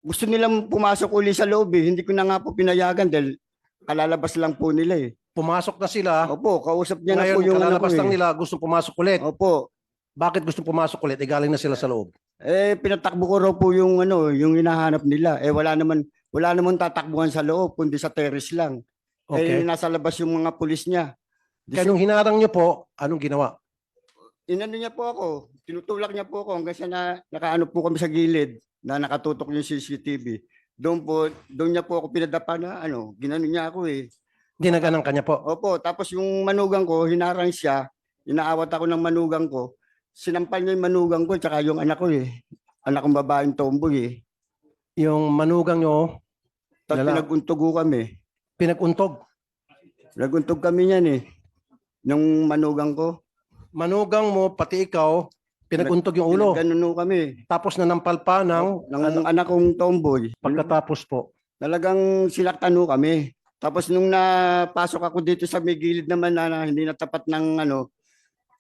gusto nilang pumasok uli sa loob eh. Hindi ko na nga po pinayagan dahil kalalabas lang po nila eh. Pumasok na sila, Opo, kausap niya na ngayon po yung ano ko kalalabas lang eh. nila, gusto pumasok ulit. Opo. Bakit gusto pumasok ulit? Eh, galing na sila sa loob. Pinatakbo ko raw po yung ano, yung hinahanap nila. Wala naman tatakbuhan sa loob, kundi sa terrace lang. Okay. Nasa labas yung mga pulis niya. Kaya nung hinarang nyo po, anong ginawa? Inano niya po ako, tinutulak niya po ako hanggang sa nakaano po kami sa gilid na nakatutok yung CCTV. Doon niya po ako pinadapa na ano, ginano niya ako eh. Ginaganang kanya po. Opo, tapos yung manugang ko, hinarang siya, inaawat ako ng manugang ko. Sinampal niya yung manugang ko, tsaka yung anak ko eh. Anak kong babaeng tomboy eh. Yung manugang nyo, Tapos pinaguntugo kami. pinaguntog. Naguntog kami niyan eh. Nung manugang ko. Manugang mo, pati ikaw, pinaguntog yung ulo. Ganun kami. Tapos nanampal pa ng Ng anak kong tomboy. pagkatapos po. Talagang sinaktan kami. Tapos nung napasok ako dito sa may gilid naman na hindi natapat ng ano,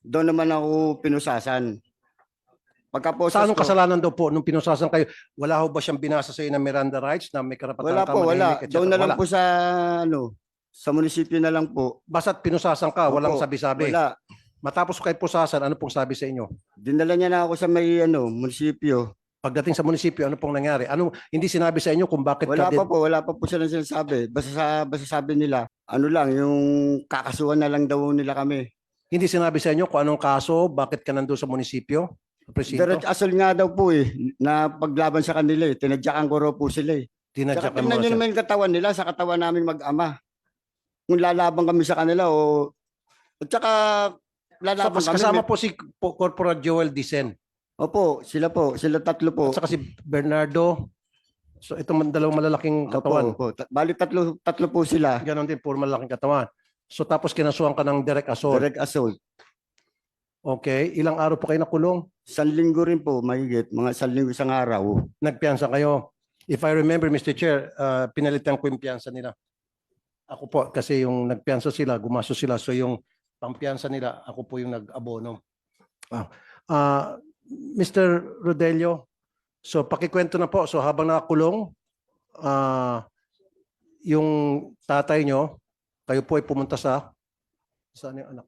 doon naman ako pinusasan. Pagkaposas Sa anong ko, kasalanan daw po nung pinusasan kayo? Wala ho ba siyang binasa sa iyo ng Miranda rights na may karapatan wala ka po, wala. manahimik, etc.? Doon na lang Wala. po sa ano, sa munisipyo na lang po. Basta't pinusasan ka, walang Opo, sabi-sabi. Wala. Matapos kayo pusasan, ano pong sabi sa inyo? Dinala niya na ako sa may ano, munisipyo. Pagdating sa munisipyo, ano pong nangyari? Ano, hindi sinabi sa inyo kung bakit Wala pa po silang sinasabi. Basta sabi nila, ano lang, yung kakasuhan na lang daw nila kami. Hindi sinabi sa inyo kung anong kaso, bakit ka nandun sa munisipyo? Sa presinto? Direct asol nga daw po eh, na paglaban sa kanila eh. Tinadyakan ko raw po sila eh. Tsaka Tinadyakan mo tingnan nyo siya. naman yung katawan nila sa katawan namin mag-ama. Kung lalaban kami sa kanila o... At saka lalaban kami. Kasama po si Corporal Joel Dicen. Opo, sila tatlo po. At saka si Bernardo. So itong dalawang malalaking katawan. Opo. Bali tatlo po sila. Ganon din, puro malalaking katawan. So tapos kinasuhan ka ng direct assault. Direct assault. Okay. Ilang araw po kayo nakulong? 1 linggo rin po, mahigit. Mga 1 linggo isang araw. Nagpiyansa kayo. If I remember, Mr. Chair, pinalitan ko yung piyansa nila. Ako po, kasi yung nagpiyansa sila, gumasto sila. So yung pampiyansa nila, ako po yung nag-abono. Mr. Rodelio, so pakikwento na po. So habang nakakulong, yung tatay nyo, kayo po ay pumunta sa, saan yung anak?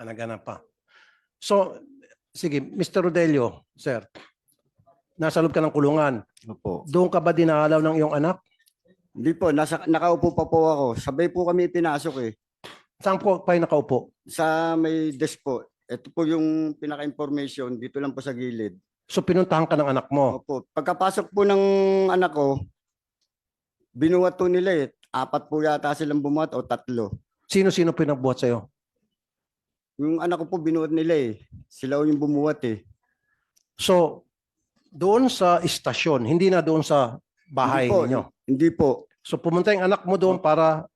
Anak pa. So, sige, Mr. Rodelio, sir, nasa loob ka ng kulungan. Opo. Doon ka ba dinalaw ng iyong anak? Hindi po, nakaupo pa po ako. Sabay po kami pinasok eh. Saan po kayo nakaupo? Sa may desk po. Ito po yung pinaka-information. Dito lang po sa gilid. So pinuntahan ka ng anak mo. Opo. Pagkapasok po ng anak ko, binuhat po nila eh. 4 po yata silang bumuhat o 3. Sino-sino pinagbuhat sa'yo? Yung anak ko po binuhat nila eh. Sila yung bumuhat eh. So, doon sa istasyon, hindi na doon sa bahay ninyo. Hindi po. So pumunta yung anak mo doon para,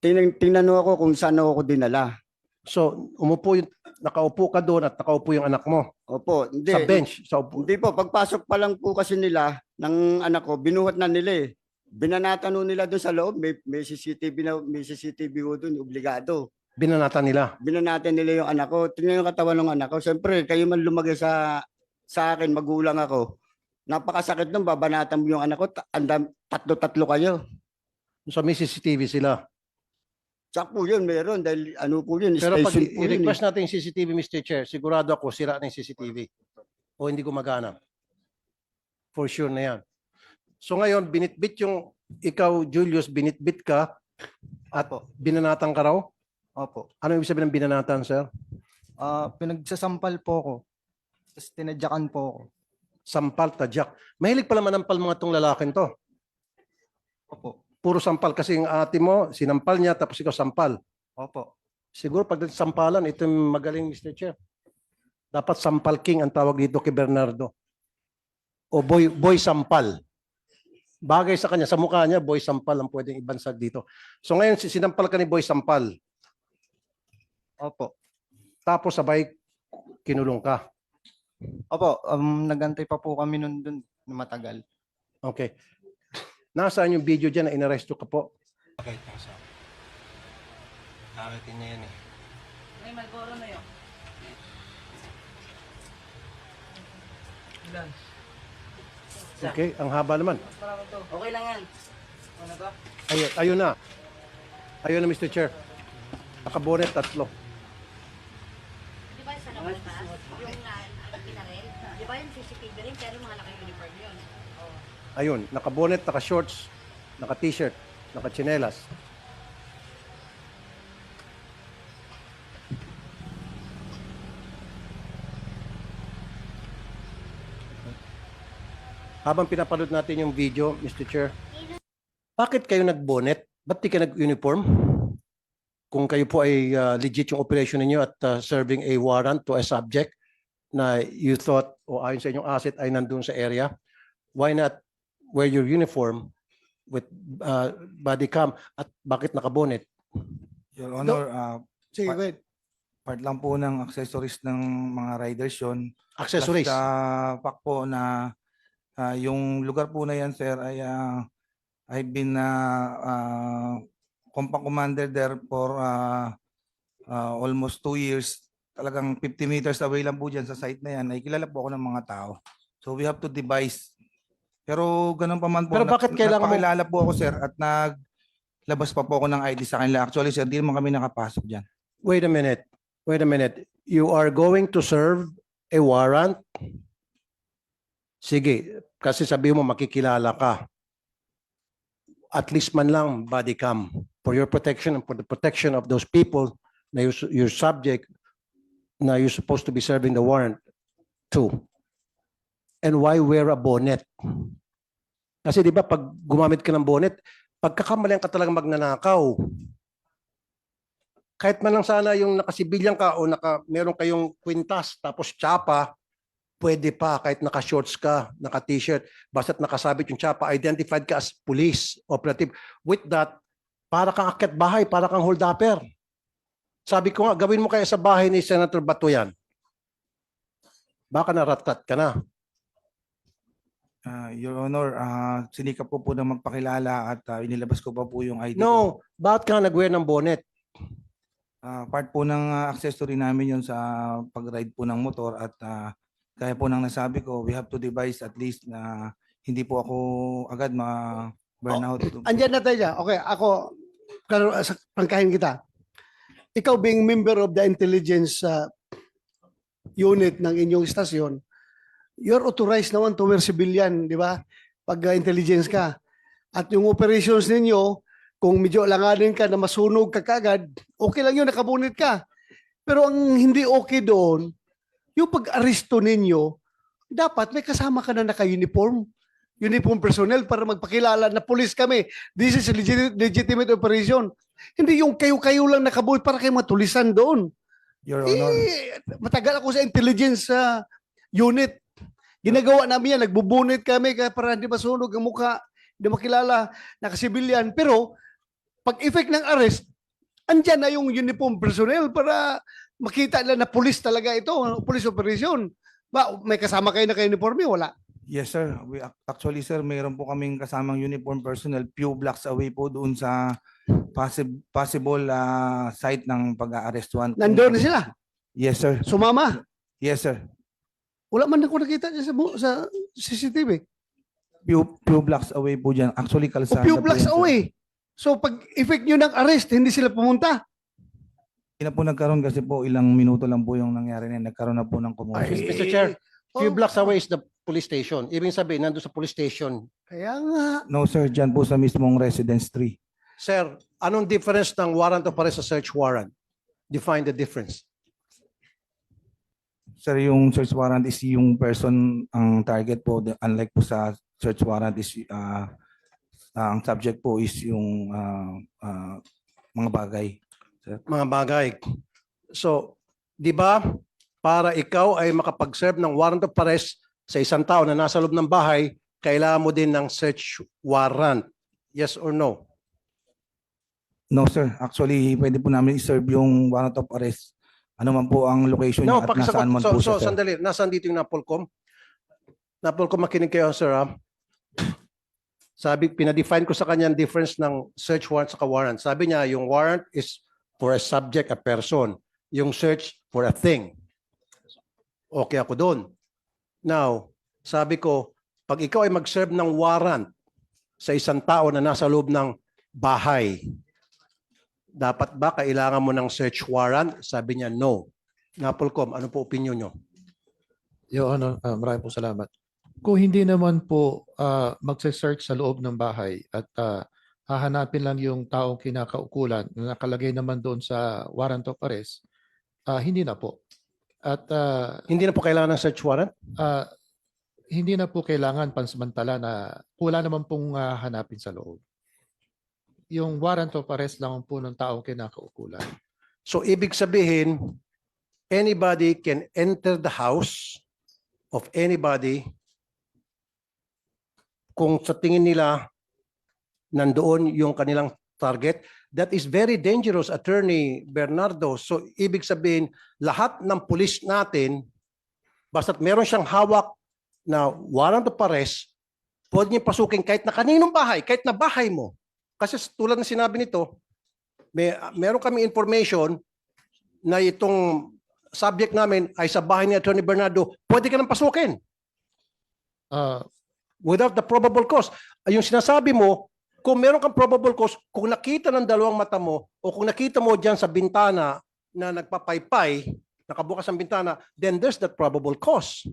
Tingnan ako kung saan ako dinala. so nakaupo ka doon at nakaupo yung anak mo Opo. Hindi. sa bench. Sa upo. Hindi po. Pagpasok pa lang po kasi nila ng anak ko, binuhat na nila eh. Binanatan nila doon sa loob. May CCTV ho doon. Obligado. Binanatan nila. Binanatan nila yung anak ko. Tingnan yung katawan ng anak ko. Siyempre, kayo man lumagay sa akin, magulang ako. Napakasakit nung babanatan mo yung anak ko. Tatlo kayo. So may CCTV sila. Tsak po yun, meron. Dahil ano po yun, Pero pag station po yun. i-request natin yung CCTV, Mr. Chair, sigurado ako sira na yung CCTV o hindi gumagana. For sure na yan. So ngayon, binitbit yung, ikaw, Julius, binitbit ka at binanatan ka raw? Opo. Ano ibig sabihin ng binanatan, sir? Pinagsasampal po ako. Tapos tinadyakan po ako. Sampal, tadyak. Mahilig pala manampal mga tong lalaking to. Opo. Puro sampal kasi yung ate mo, sinampal niya tapos ikaw sampal. Opo. Siguro pag sampalan, ito yung magaling, Mr. Chair. Dapat sampal king ang tawag dito kay Bernardo. O boy sampal. Bagay sa kanya, sa mukha niya, boy sampal ang pwedeng ibansag dito. So ngayon, sinampal ka ni boy sampal. Opo. Tapos sabay kinulong ka. Opo. Nagantay pa po kami nun dun na matagal. Okay. Nasaan yung video dyan na inaresto ka po? Okay, nasa. Nakarating na yan eh. May Malboro na yun. Ilan? Okay, ang haba naman. Okay lang yan. Ayun na. Ayun na, Mr. Chair. Nakabonet, 3. Di ba sa labas ba? Yung pinarel? Di ba yung CCTV rin? Pero mga naka-uniform yun. Ayun, nakabonet, naka-shorts, naka-t-shirt, naka-chinelas. Habang pinapanood natin yung video, Mr. Chair, bakit kayo nag-bonnet? Ba't di ka nag-uniform? Kung kayo po ay legit yung operation ninyo at serving a warrant to a subject na you thought o ayon sa inyong asset ay nandun sa area, why not wear your uniform with body cam at bakit naka-bonnet? Your Honor, Sige, go ahead. part lang po ng accessories ng mga riders yun. Accessories. Plus, fact po na yung lugar po na yan, sir, ay I've been compound commander there for almost 2 years. Talagang 50 meters away lang po dyan sa site na yan. Ay kilala po ako ng mga tao. So we have to devise. Pero ganun pa man po. Pero bakit kailangan mo- nagpakilala po ako, sir, at naglabas pa po ako ng ID sa kanila. Actually, sir, di naman kami nakapasok dyan. Wait a minute. Wait a minute. You are going to serve a warrant? Sige, kasi sabi mo makikilala ka. At least man lang body cam for your protection and for the protection of those people na your subject na you're supposed to be serving the warrant to. And why wear a bonnet? Kasi di ba pag gumamit ka ng bonnet, pagkakamalian ka talagang magnanakaw. Kahit man lang sana yung nakasibilyan ka o meron kayong kwintas tapos tsapa, pwede pa kahit naka-shorts ka, naka-t-shirt, basta't nakasabit yung tsapa, identified ka as police operative. With that, para kang akyat bahay, para kang hold-upper. Sabi ko nga, gawin mo kaya sa bahay ni Senator Bato yan. Baka naratat ka na. Your Honor, sinikap ko po na magpakilala at inilabas ko pa po yung ID ko. No, bakit ka nag-wear ng bonnet? Part po ng accessory namin yun sa pag-ride po ng motor at kaya po nang nasabi ko, we have to devise at least na hindi po ako agad ma-burnout. Andyan na tayo dyan. Okay, ako, pangkahin kita. Ikaw being member of the intelligence unit ng inyong istasyon, you're authorized naman to wear civilian, di ba? Pag intelligence ka. At yung operations ninyo, kung medyo alanganin ka na masunog ka kagad, okay lang yun, nakabunit ka. Pero ang hindi okay doon, yung pag-aresto ninyo, dapat may kasama ka na naka-uniform. Uniform personnel para magpakilala na police kami. This is a legitimate operation. Hindi yung kayo-kayo lang nakabuhay para kayo matulisan doon. Your Honor, Matagal ako sa intelligence unit. Ginagawa namin yan, nagbubunit kami para hindi masunog ang mukha, hindi makilala, nakasibilyan. Pero pag effect ng arrest, andyan na yung uniform personnel para makita nila na police talaga ito, police operation. Ba, may kasama kayo na uniforme? Wala. yes sir. Actually sir, mayroon po kaming kasamang uniform personnel few blocks away po doon sa possible site ng pag-aarestuan. Nandoon na sila. Yes sir. Sumama. Yes sir. Wala man ako nakita dyan sa CCTV. Few blocks away po dyan. Actually, O kalsada few po blocks yan, sir. away. So pag effect nyo ng arrest, hindi sila pumunta. Hindi na po nagkaroon kasi po ilang minuto lang po yung nangyari na nagkaroon na po ng commotion. Mr. Chair, few Oh, blocks away is the police station. Ibig sabihin, nandun sa police station. Kaya nga. No sir, dyan po sa mismong residence 3. Sir, anong difference ng warrant of arrest sa search warrant? Define the difference. Sir, yung search warrant is yung person ang target po. Unlike po sa search warrant is ang subject po is yung mga bagay. Mga bagay. So, di ba, para ikaw ay makapag-serve ng warrant of arrest sa isang tao na nasa loob ng bahay, kailangan mo din ng search warrant. Yes or no? No sir, actually pwede po namin i-serve yung warrant of arrest. Ano man po ang location niya at nasaan man po siya, sir. Sandali, nasaan dito yung Napolcom? Napolcom, makinig kayo, sir. Sabi, pinadefine ko sa kanya ang difference ng search warrant sa warrant. Sabi niya, yung warrant is for a subject, a person. Yung search for a thing. Okay ako doon. Now, sabi ko, pag ikaw ay mag-serve ng warrant sa isang tao na nasa loob ng bahay, dapat ba kailangan mo ng search warrant? Sabi niya, no. Napolcom, ano po opinion nyo? Your Honor, maraming po salamat. Kung hindi naman po magse-search sa loob ng bahay at hahanapin lang yung taong kinakaukulan na nakalagay naman doon sa warrant of arrest, hindi na po. At Hindi na po kailangan ng search warrant? hindi na po kailangan pansamantala na wala naman pong hanapin sa loob. Yung warrant of arrest lang po ng taong kinakaukulan. So ibig sabihin, anybody can enter the house of anybody kung sa tingin nila nandoon yung kanilang target. That is very dangerous, Attorney Bernardo. So ibig sabihin, lahat ng pulis natin, basta't meron siyang hawak na warrant of arrest, pwede niya pasukin kahit na kaninong bahay, kahit na bahay mo. Kasi tulad ng sinabi nito, meron kami information na itong subject namin ay sa bahay ni Attorney Bernardo, pwede ka nang pasukin without the probable cause. Yung sinasabi mo, kung meron kang probable cause, kung nakita ng dalawang mata mo o kung nakita mo dyan sa bintana na nagpapaypay, nakabukas ang bintana, then there's that probable cause.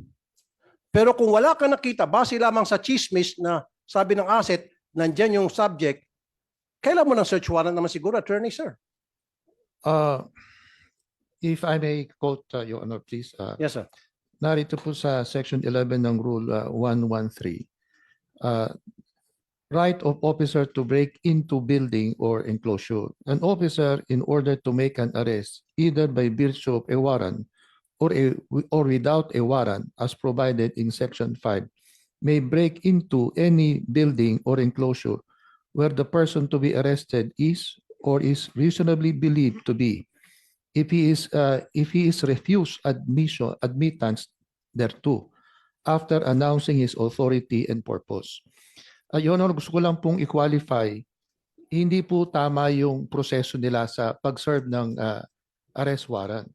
Pero kung wala kang nakita, base lamang sa chismis na sabi ng asset, nandyan yung subject, kailan mo ng search warrant naman siguro, Attorney, sir? If I may quote, Your Honor, please. Yes, sir. Narito po sa Section 11 ng Rule 113. Right of officer to break into building or enclosure. An officer, in order to make an arrest, either by virtue of a warrant or without a warrant, as provided in Section 5, may break into any building or enclosure where the person to be arrested is or is reasonably believed to be. If he is refused admittance thereto, after announcing his authority and purpose. Your Honor, gusto ko lang pong i-qualify, hindi po tama yung proseso nila sa pag-serve ng arrest warrant.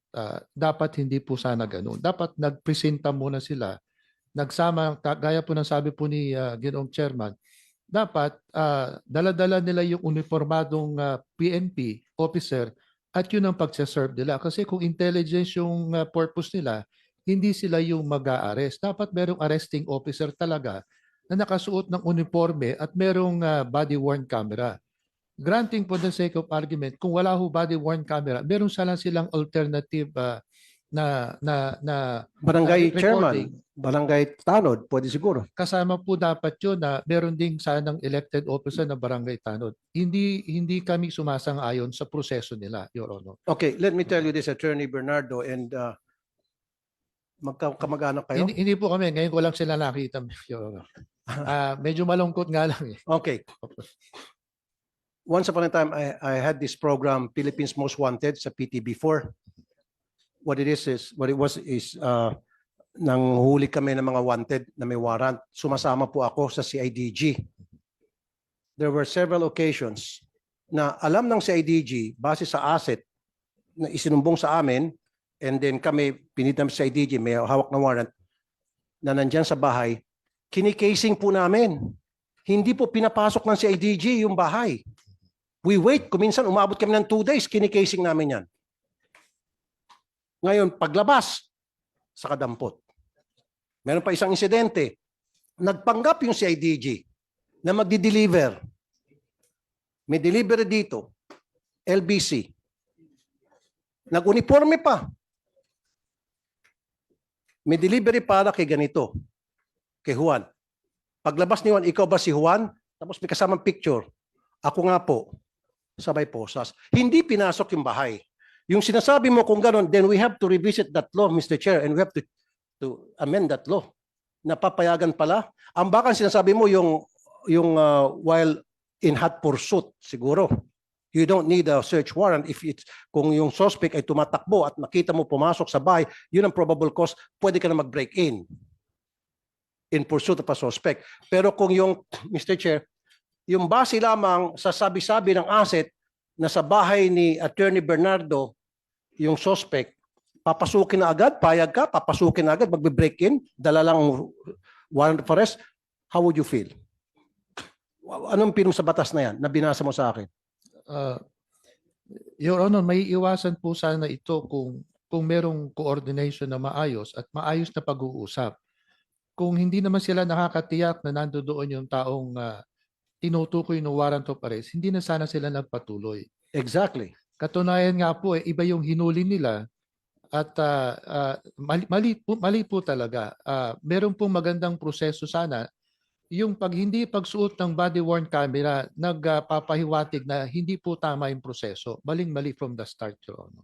Dapat hindi po sana ganun. Dapat nagpresenta muna sila, nagsama, gaya po ng sabi po ni Ginoong Chairman, dapat dala-dala nila yung uniformadong PNP officer at yun ang pagsaserve nila. Kasi kung intelligence yung purpose nila, hindi sila yung mag-a-arrest. Dapat merong arresting officer talaga na nakasuot ng uniforme at merong body-worn camera. Granting for the sake of argument, kung wala ho body-worn camera, meron silang alternative na Barangay recording. chairman, barangay tanod, pwede siguro. Kasama po dapat yun na meron ding sanang elected officer na barangay tanod. Hindi kami sumasang-ayon sa proseso nila, Your Honor. Okay, let me tell you this, Attorney Bernardo, and magkamag-anak kayo? Hindi po kami, ngayon ko lang sila nakita, Your Honor. Medyo malungkot nga lang eh. Okay. Once upon a time, I had this program, Philippines Most Wanted, sa PTB4. What it was is, nanghuli kami ng mga wanted na may warrant. Sumasama po ako sa CIDG. There were several occasions na alam ng CIDG, base sa asset na isinumbong sa amin, and then kami, pinitam sa CIDG, may hawak na warrant, na nandyan sa bahay, kinikasing po namin. Hindi po pinapasok ng CIDG yung bahay. We wait, kuminsan umabot kami ng 2 days, kinikasing namin yan. Ngayon, paglabas, sa kadampot. Meron pa isang insidente. Nagpanggap yung CIDG na magdi-deliver. May delivery dito, LBC. Nag-uniforme pa. May delivery para kay ganito, kay Juan. Paglabas ni Juan, ikaw ba si Juan? Tapos may kasamang picture. Ako nga po, sabay posas. Hindi pinasok yung bahay. Yung sinasabi mo kung gano'n, then we have to revisit that law, Mr. Chair, and we have to amend that law. Napapayagan pala. Ang baka sinasabi mo yung while in hot pursuit, siguro. You don't need a search warrant if it's kung yung suspect ay tumatakbo at nakita mo pumasok sa bahay, yun ang probable cause, pwede ka na mag-break in pursuit of a suspect. Pero kung yung, Mr. Chair, yung base lamang sa sabi-sabi ng asset na sa bahay ni Attorney Bernardo, yung suspect, papasukin na agad, payag ka, papasukin na agad, magbe-break in, dala lang warrant of arrest, how would you feel? Anong pinong sa batas na yan na binasa mo sa akin? Uh, Your Honor, may iwasan po sana ito kung merong coordination na maayos at maayos na pag-uusap. Kung hindi naman sila nakakatiyak na nandoon yung taong tinutukoy ng warrant of arrest, hindi na sana sila nagpatuloy. Exactly. Katunayan nga po, iba yung hinuli nila at mali po talaga. Meron pong magandang proseso sana. Yung hindi pagsuot ng body-worn camera, nagpapahiwatig na hindi po tama yung proseso. Maling-mali from the start, Your Honor.